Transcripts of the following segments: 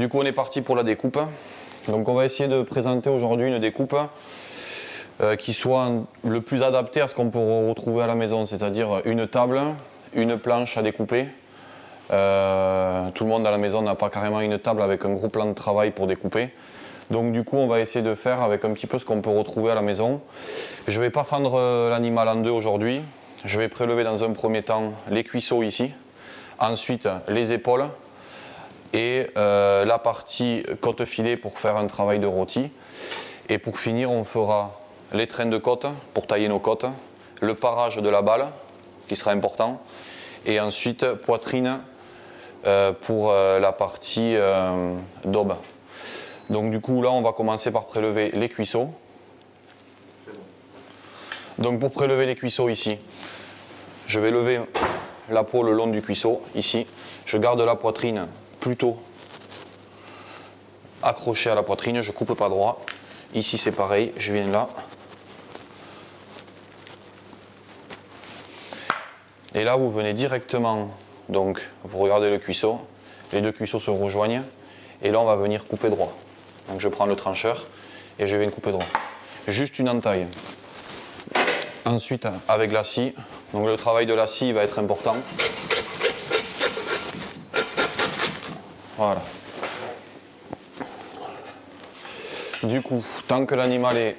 Du coup on est parti pour la découpe. Donc on va essayer de présenter aujourd'hui une découpe qui soit le plus adaptée à ce qu'on peut retrouver à la maison, c'est-à-dire une table, une planche à découper. Tout le monde à la maison n'a pas carrément une table avec un gros plan de travail pour découper. Donc du coup on va essayer de faire avec un petit peu ce qu'on peut retrouver à la maison. Je ne vais pas fendre l'animal en deux aujourd'hui. Je vais prélever dans un premier temps les cuisseaux ici, ensuite les épaules et la partie côte-filet pour faire un travail de rôti. Et pour finir, on fera les traînes de côte pour tailler nos côtes, le parage de la balle qui sera important, et ensuite poitrine pour la partie daube. Donc du coup là on va commencer par prélever les cuisseaux. Donc pour prélever les cuisseaux ici, je vais lever la peau le long du cuisseau ici. Je garde la poitrine plutôt accrochée à la poitrine, je coupe pas droit. Ici c'est pareil, je viens là. Et là vous venez directement, donc vous regardez le cuisseau, les deux cuisseaux se rejoignent et là on va venir couper droit. Donc je prends le trancheur et je viens couper droit. Juste une entaille. Ensuite avec la scie, donc le travail de la scie va être important. Voilà. Du coup, tant que l'animal est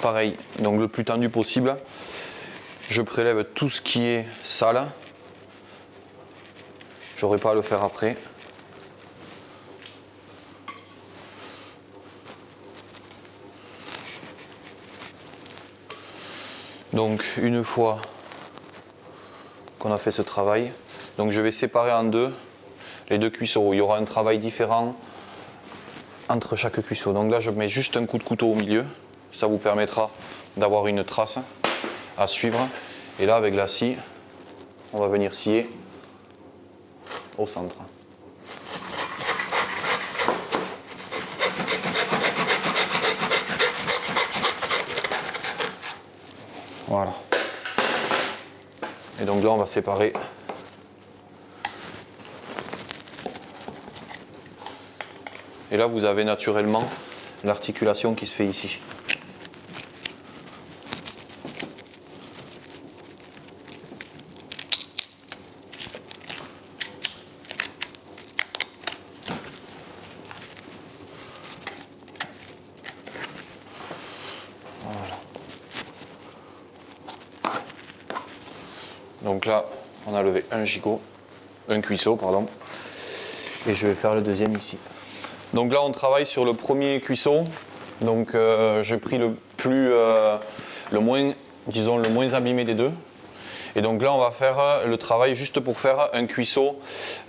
pareil, donc le plus tendu possible, je prélève tout ce qui est sale. J'aurai pas à le faire après. Donc une fois qu'on a fait ce travail, donc je vais séparer en deux les deux cuisseaux. Il y aura un travail différent entre chaque cuisseau. Donc là je mets juste un coup de couteau au milieu, ça vous permettra d'avoir une trace à suivre. Et là avec la scie, on va venir scier au centre. Voilà. Et donc là on va séparer et là vous avez naturellement l'articulation qui se fait ici. Voilà. Donc là on a levé un cuisseau pardon, et je vais faire le deuxième ici. Donc là on travaille sur le premier cuisseau, donc j'ai pris le moins abîmé des deux. Et donc là on va faire le travail juste pour faire un cuisseau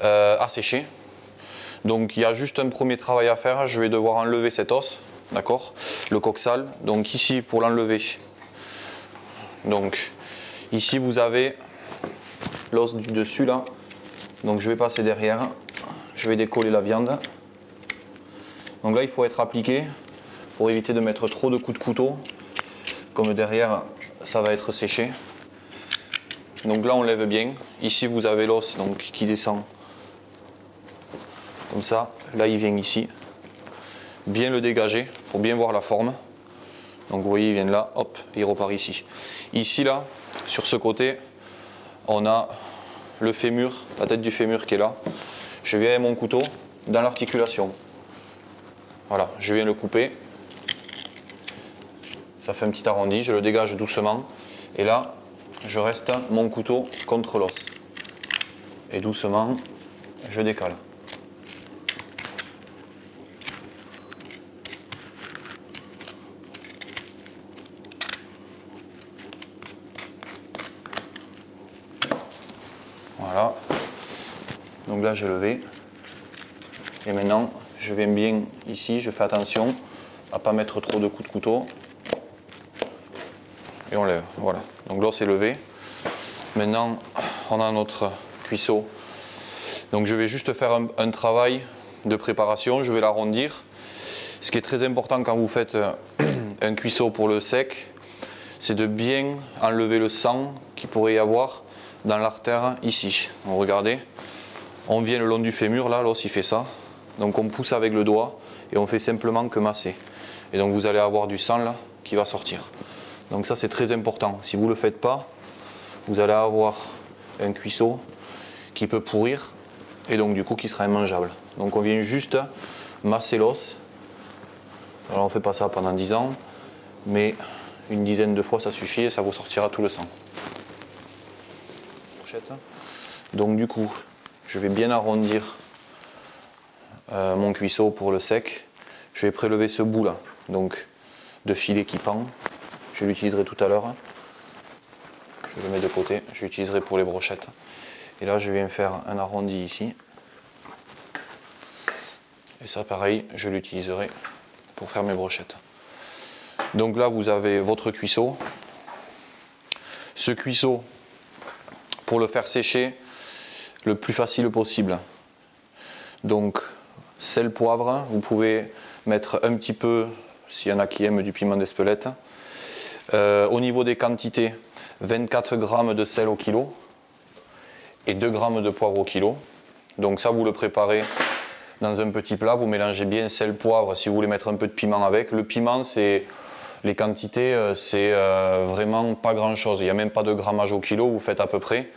à sécher. Donc il y a juste un premier travail à faire, je vais devoir enlever cet os, d'accord, le coxal. Donc ici pour l'enlever, donc ici vous avez l'os du dessus là, donc je vais passer derrière, je vais décoller la viande. Donc là il faut être appliqué pour éviter de mettre trop de coups de couteau, comme derrière ça va être séché. Donc là on lève bien, ici vous avez l'os donc qui descend comme ça, là il vient ici, bien le dégager pour bien voir la forme. Donc vous voyez il vient de là, hop, il repart ici. Ici là, sur ce côté, on a le fémur, la tête du fémur qui est là. Je viens avec mon couteau dans l'articulation. Voilà, je viens le couper. Ça fait un petit arrondi, je le dégage doucement. Et là, je reste mon couteau contre l'os. Et doucement, je décale. Voilà. Donc là, j'ai levé. Et maintenant, je viens bien ici, je fais attention à ne pas mettre trop de coups de couteau. Et on lève, voilà. Donc l'os est levé. Maintenant, on a notre cuisseau. Donc je vais juste faire un travail de préparation, je vais l'arrondir. Ce qui est très important quand vous faites un cuisseau pour le sec, c'est de bien enlever le sang qu'il pourrait y avoir dans l'artère ici. Donc regardez, on vient le long du fémur, là, l'os il fait ça. Donc on pousse avec le doigt et on fait simplement que masser. Et donc vous allez avoir du sang là qui va sortir. Donc ça c'est très important. Si vous ne le faites pas, vous allez avoir un cuisseau qui peut pourrir et donc du coup qui sera immangeable. Donc on vient juste masser l'os. Alors on ne fait pas ça pendant 10 ans, mais une dizaine de fois ça suffit et ça vous sortira tout le sang. Donc du coup, je vais bien arrondir mon cuisseau pour le sec. Je vais prélever ce bout là, donc de filet qui pend. Je l'utiliserai tout à l'heure. Je le mets de côté, je l'utiliserai pour les brochettes. Et là je viens faire un arrondi ici. Et ça pareil, je l'utiliserai pour faire mes brochettes. Donc là vous avez votre cuisseau. Ce cuisseau, pour le faire sécher le plus facile possible. Donc sel, poivre, vous pouvez mettre un petit peu, s'il y en a qui aiment du piment d'Espelette. Au niveau des quantités, 24 g de sel au kilo et 2 g de poivre au kilo. Donc ça vous le préparez dans un petit plat, vous mélangez bien sel, poivre si vous voulez mettre un peu de piment avec. Le piment, les quantités, c'est vraiment pas grand chose, il n'y a même pas de grammage au kilo, vous faites à peu près.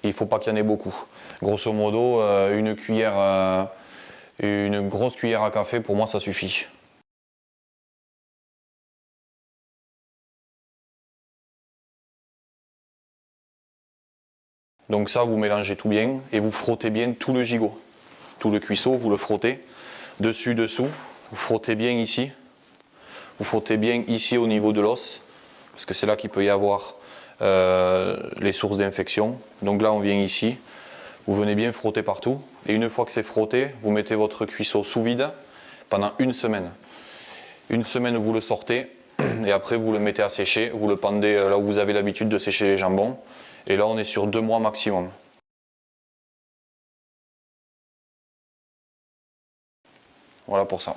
Il ne faut pas qu'il y en ait beaucoup. Grosso modo, une grosse cuillère à café, pour moi ça suffit. Donc ça, vous mélangez tout bien et vous frottez bien tout le gigot. Tout le cuisseau, vous le frottez. Dessus, dessous, vous frottez bien ici. Vous frottez bien ici au niveau de l'os, parce que c'est là qu'il peut y avoir les sources d'infection. Donc là, on vient ici. Vous venez bien frotter partout. Et une fois que c'est frotté, vous mettez votre cuisseau sous vide pendant une semaine. Une semaine, vous le sortez. Et après, vous le mettez à sécher. Vous le pendez là où vous avez l'habitude de sécher les jambons. Et là, on est sur 2 mois maximum. Voilà pour ça.